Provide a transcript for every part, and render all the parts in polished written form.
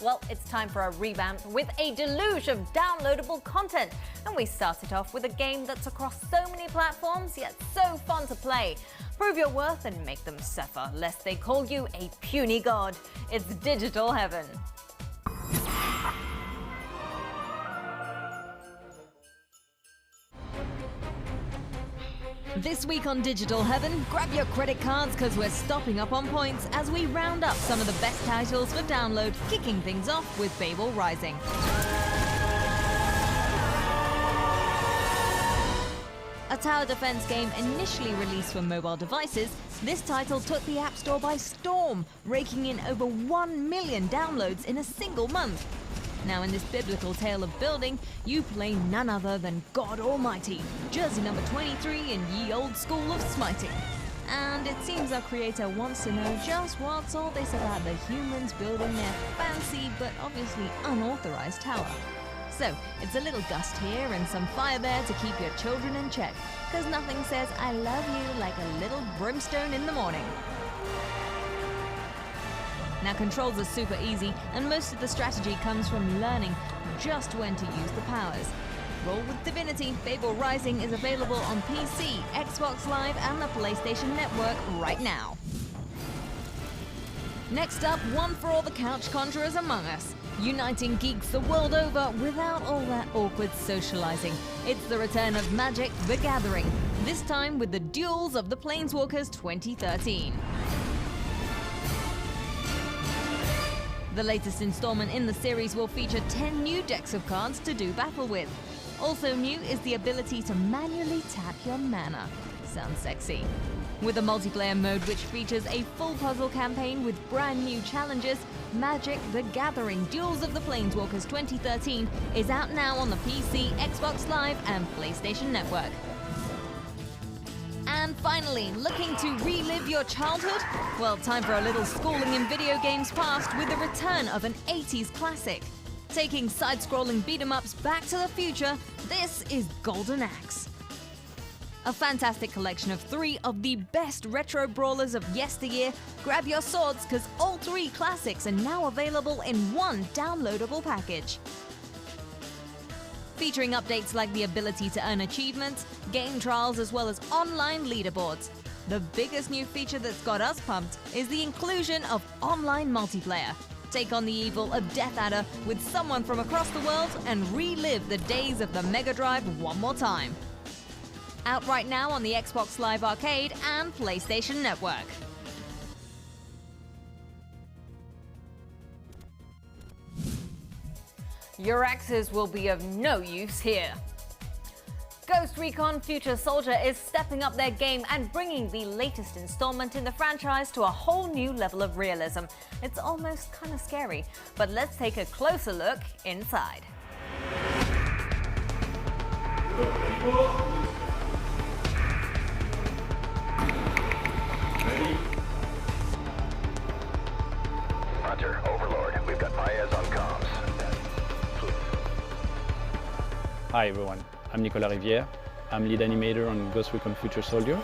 Well, it's time for a revamp with a deluge of downloadable content. And we started off with a game that's across so many platforms, yet so fun to play. Prove your worth and make them suffer, lest they call you a puny god. It's Digital Heaven. This week on Digital Heaven, grab your credit cards because we're stopping up on points as we round up some of the best titles for download, kicking things off with Babel Rising. A tower defense game initially released for mobile devices, this title took the App Store by storm, raking in over 1 million downloads in a single month. Now in this biblical tale of building, you play none other than God Almighty, jersey number 23 in ye old school of smiting. And it seems our creator wants to know just what's all this about the humans building their fancy but obviously unauthorized tower. So, it's a little gust here and some fire there to keep your children in check, because nothing says I love you like a little brimstone in the morning. Now controls are super easy, and most of the strategy comes from learning just when to use the powers. Roll with Divinity, Babel Rising is available on PC, Xbox Live and the PlayStation Network right now. Next up, one for all the couch conjurers among us. Uniting geeks the world over without all that awkward socializing. It's the return of Magic: The Gathering, this time with the Duels of the Planeswalkers 2013. The latest installment in the series will feature 10 new decks of cards to do battle with. Also new is the ability to manually tap your mana. Sounds sexy. With a multiplayer mode which features a full puzzle campaign with brand new challenges, Magic: The Gathering Duels of the Planeswalkers 2013 is out now on the PC, Xbox Live and PlayStation Network. And finally, looking to relive your childhood? Well, time for a little schooling in video games past with the return of an 80s classic. Taking side-scrolling beat-em-ups back to the future, this is Golden Axe. A fantastic collection of 3 of the best retro brawlers of yesteryear. Grab your swords, because all 3 classics are now available in one downloadable package. Featuring updates like the ability to earn achievements, game trials, as well as online leaderboards. The biggest new feature that's got us pumped is the inclusion of online multiplayer. Take on the evil of Death Adder with someone from across the world and relive the days of the Mega Drive one more time. Out right now on the Xbox Live Arcade and PlayStation Network. Your axes will be of no use here. Ghost Recon Future Soldier is stepping up their game and bringing the latest installment in the franchise to a whole new level of realism. It's almost kind of scary, but let's take a closer look inside. Hunter, Overlord, we've got Baez on comms. Hi everyone, I'm Nicolas Rivière. I'm lead animator on Ghost Recon Future Soldier.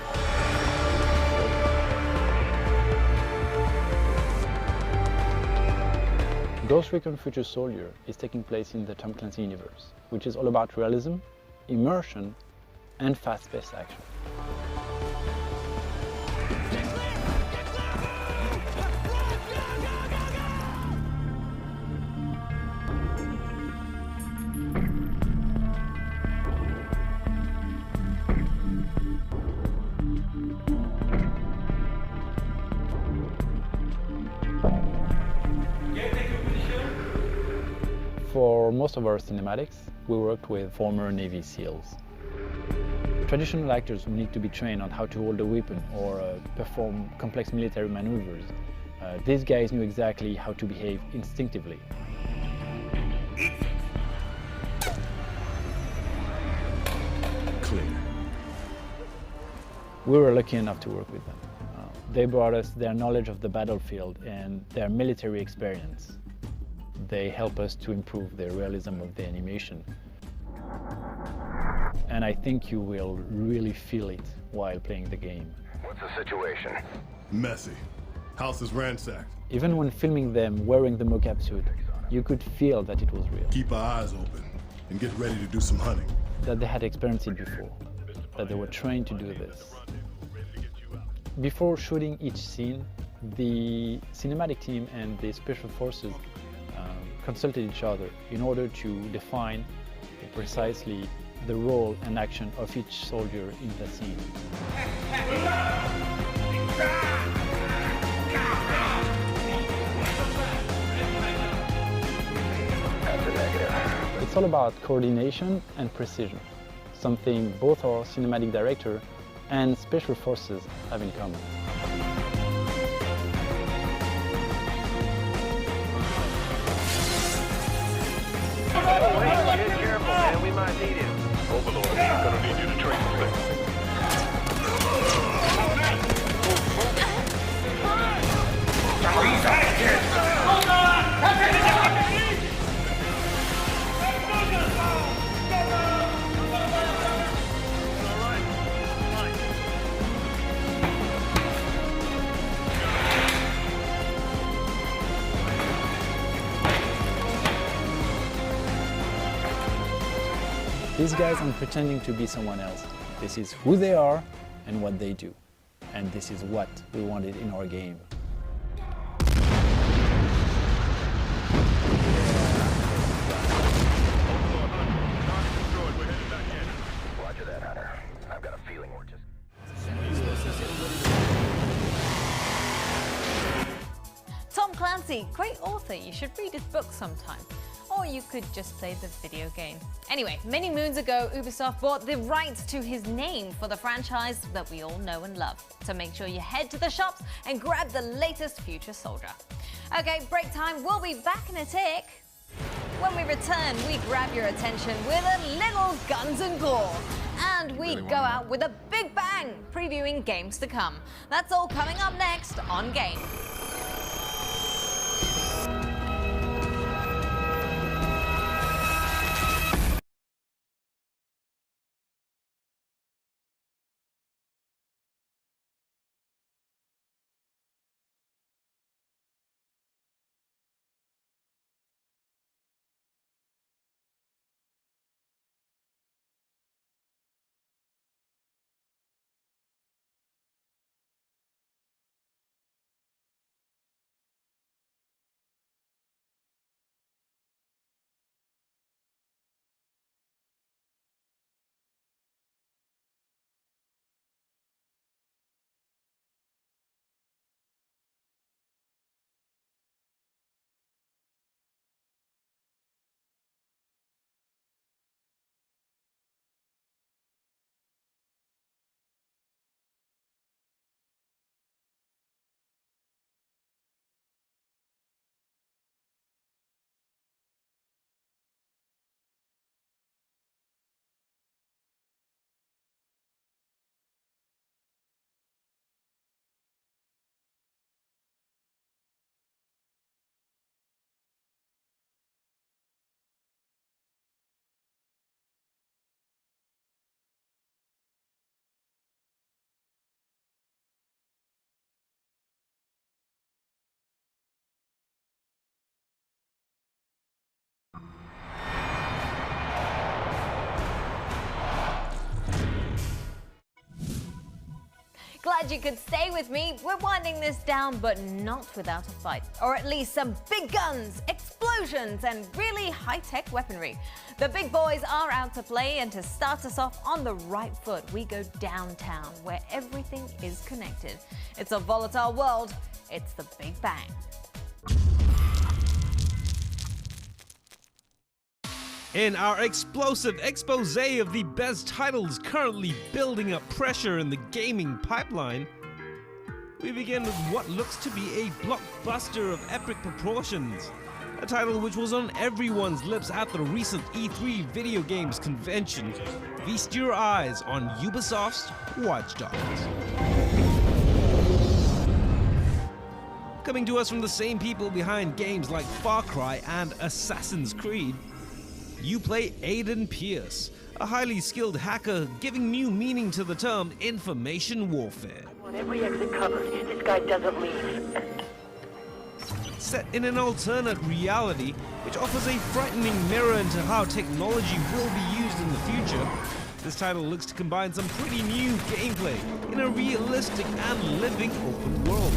Ghost Recon Future Soldier is taking place in the Tom Clancy universe, which is all about realism, immersion, and fast-paced action. For most of our cinematics, we worked with former Navy SEALs. Traditional actors who need to be trained on how to hold a weapon or perform complex military maneuvers. These guys knew exactly how to behave instinctively. Clear. We were lucky enough to work with them. They brought us their knowledge of the battlefield and their military experience. They help us to improve the realism of the animation. And I think you will really feel it while playing the game. What's the situation? Messy. House is ransacked. Even when filming them wearing the mocap suit, You could feel that it was real, Keep our eyes open and get ready to do some hunting. that they had experienced it before, that they were trained to do this. Before shooting each scene, the cinematic team and the special forces consulted each other in order to define precisely the role and action of each soldier in the scene. It's all about coordination and precision, something both our cinematic director and special forces have in common. Get careful, man. We might need him. Overlord, gonna need you to trace this thing. These guys aren't pretending to be someone else. This is who they are and what they do. And this is what we wanted in our game. Roger that, Hunter. I've got a feeling we're just... Tom Clancy, great author. You should read his book sometime. Or you could just play the video game. Anyway, many moons ago, Ubisoft bought the rights to his name for the franchise that we all know and love. So make sure you head to the shops and grab the latest Future Soldier. Okay, break time. We'll be back in a tick. When we return, we grab your attention with a little guns and gore. And we go out with a big bang, previewing games to come. That's all coming up next on Game. Glad you could stay with me. We're winding this down, but not without a fight. Or at least some big guns, explosions, and really high-tech weaponry. The big boys are out to play, and to start us off on the right foot, we go downtown, where everything is connected. It's a volatile world. It's the Big Bang. In our explosive expose of the best titles currently building up pressure in the gaming pipeline, we begin with what looks to be a blockbuster of epic proportions. A title which was on everyone's lips at the recent E3 video games convention. Feast your eyes on Ubisoft's Watch Dogs. Coming to us from the same people behind games like Far Cry and Assassin's Creed, you play Aiden Pierce, a highly skilled hacker giving new meaning to the term information warfare. On every exit covered, this guy doesn't leave. set in an alternate reality, which offers a frightening mirror into how technology will be used in the future. This title looks to combine some pretty new gameplay in a realistic and living open world.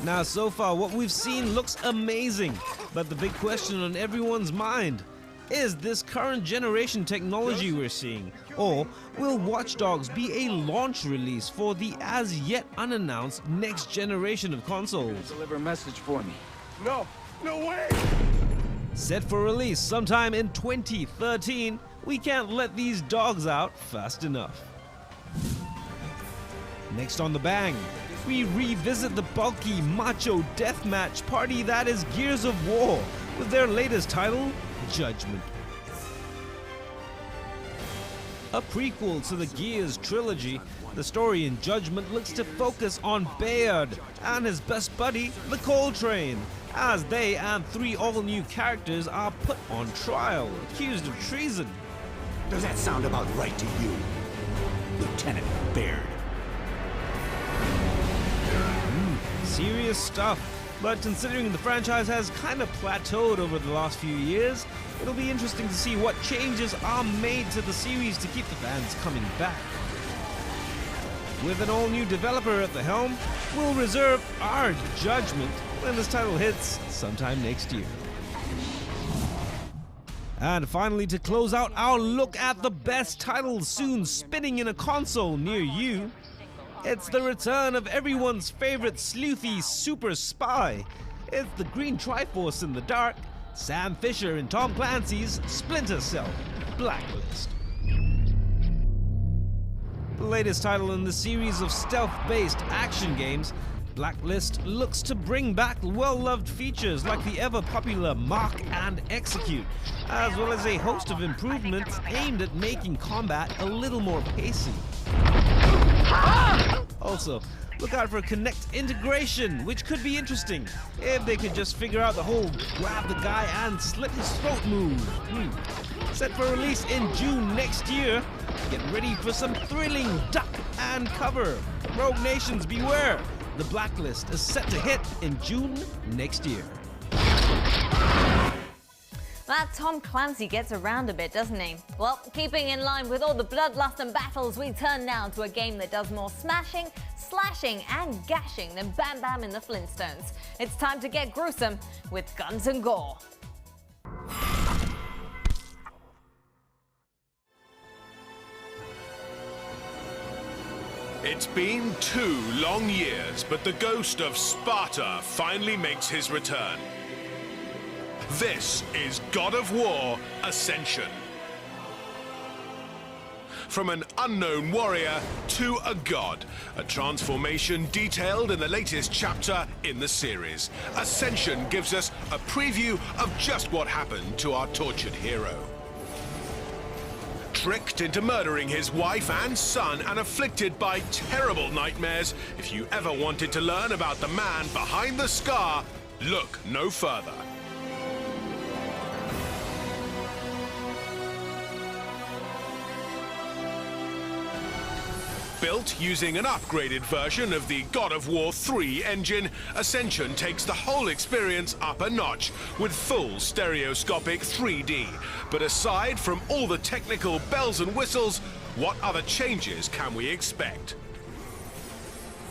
Now, so far, what we've seen looks amazing, but the big question on everyone's mind: is this current generation technology we're seeing, or will Watch Dogs be a launch release for the as yet unannounced next generation of consoles? Deliver a message for me. No way! Set for release sometime in 2013, we can't let these dogs out fast enough. Next on the bang, we revisit the bulky macho deathmatch party that is Gears of War with their latest title, Judgment. A prequel to the Gears trilogy, the story in Judgment looks to focus on Bayard and his best buddy, the Coltrane, as they and 3 all-new characters are put on trial, accused of treason. Does that sound about right to you, Lieutenant Baird? Serious stuff, but considering the franchise has kind of plateaued over the last few years, it'll be interesting to see what changes are made to the series to keep the fans coming back. With an all-new developer at the helm, we'll reserve our judgment when this title hits sometime next year. And finally, to close out our look at the best titles soon spinning in a console near you, it's the return of everyone's favorite sleuthy super spy. It's the Green Triforce in the dark, Sam Fisher and Tom Clancy's Splinter Cell: Blacklist. The latest title in the series of stealth-based action games, Blacklist looks to bring back well-loved features like the ever-popular Mark and Execute, as well as a host of improvements aimed at making combat a little more pacey. Also, look out for Kinect integration, which could be interesting if they could just figure out the whole grab the guy and slit his throat move. Set for release in June next year, get ready for some thrilling duck and cover. Rogue Nations, beware! The Blacklist is set to hit in June next year. That Tom Clancy gets around a bit, doesn't he? Well, keeping in line with all the bloodlust and battles, we turn now to a game that does more smashing, slashing, and gashing than Bam Bam in the Flintstones. It's time to get gruesome with guns and gore. It's been 2 long years, but the ghost of Sparta finally makes his return. This is God of War Ascension. From an unknown warrior to a god, a transformation detailed in the latest chapter in the series. Ascension gives us a preview of just what happened to our tortured hero. Tricked into murdering his wife and son and afflicted by terrible nightmares, if you ever wanted to learn about the man behind the scar, look no further. Built using an upgraded version of the God of War 3 engine, Ascension takes the whole experience up a notch with full stereoscopic 3D. But aside from all the technical bells and whistles, what other changes can we expect?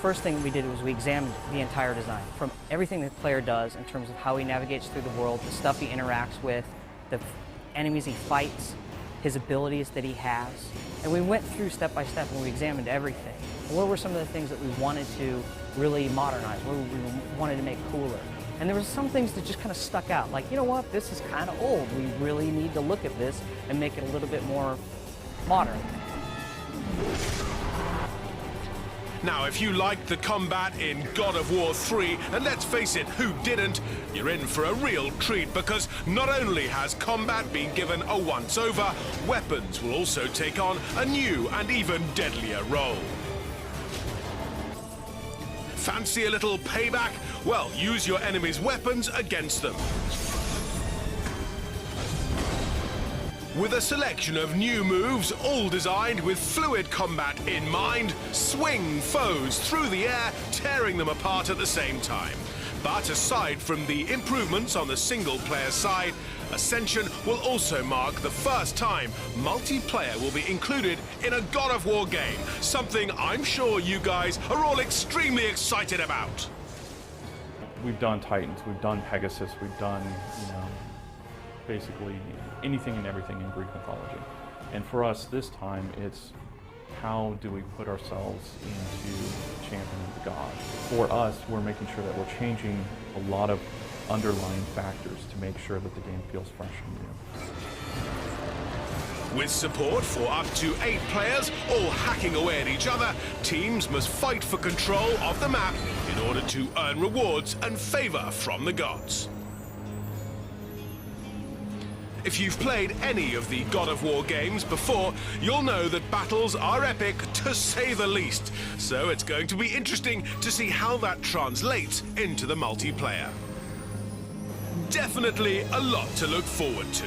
First thing we did was we examined the entire design, from everything the player does in terms of how he navigates through the world, the stuff he interacts with, the enemies he fights, his abilities that he has. And we went through step by step and we examined everything. What were some of the things that we wanted to really modernize, what we wanted to make cooler? And there were some things that just kind of stuck out, like, you know what, this is kind of old. We really need to look at this and make it a little bit more modern. Now, if you liked the combat in God of War 3, and let's face it, who didn't, you're in for a real treat, because not only has combat been given a once-over, weapons will also take on a new and even deadlier role. Fancy a little payback? Well, use your enemy's weapons against them. With a selection of new moves, all designed with fluid combat in mind, swing foes through the air, tearing them apart at the same time. But aside from the improvements on the single-player side, Ascension will also mark the first time multiplayer will be included in a God of War game, something I'm sure you guys are all extremely excited about. We've done Titans, we've done Pegasus, we've done, basically anything and everything in Greek mythology. And for us this time, it's how do we put ourselves into championing the gods? For us, we're making sure that we're changing a lot of underlying factors to make sure that the game feels fresh and new. With support for up to 8 players, all hacking away at each other, teams must fight for control of the map in order to earn rewards and favor from the gods. If you've played any of the God of War games before, you'll know that battles are epic, to say the least. So it's going to be interesting to see how that translates into the multiplayer. Definitely a lot to look forward to.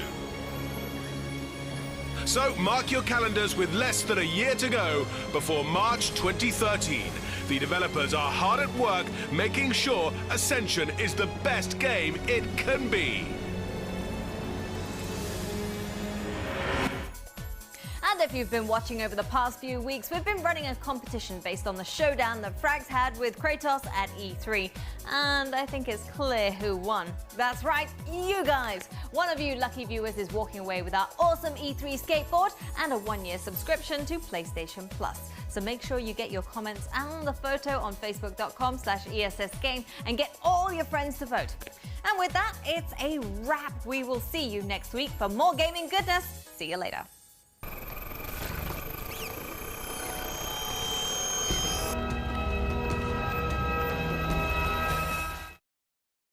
So mark your calendars with less than a year to go before March 2013. The developers are hard at work making sure Ascension is the best game it can be. And if you've been watching over the past few weeks, we've been running a competition based on the showdown that Frags had with Kratos at E3. And I think it's clear who won. That's right, you guys! One of you lucky viewers is walking away with our awesome E3 skateboard and a 1-year subscription to PlayStation Plus. So make sure you get your comments and the photo on facebook.com/ESSGame and get all your friends to vote. And with that, it's a wrap. We will see you next week for more gaming goodness. See you later.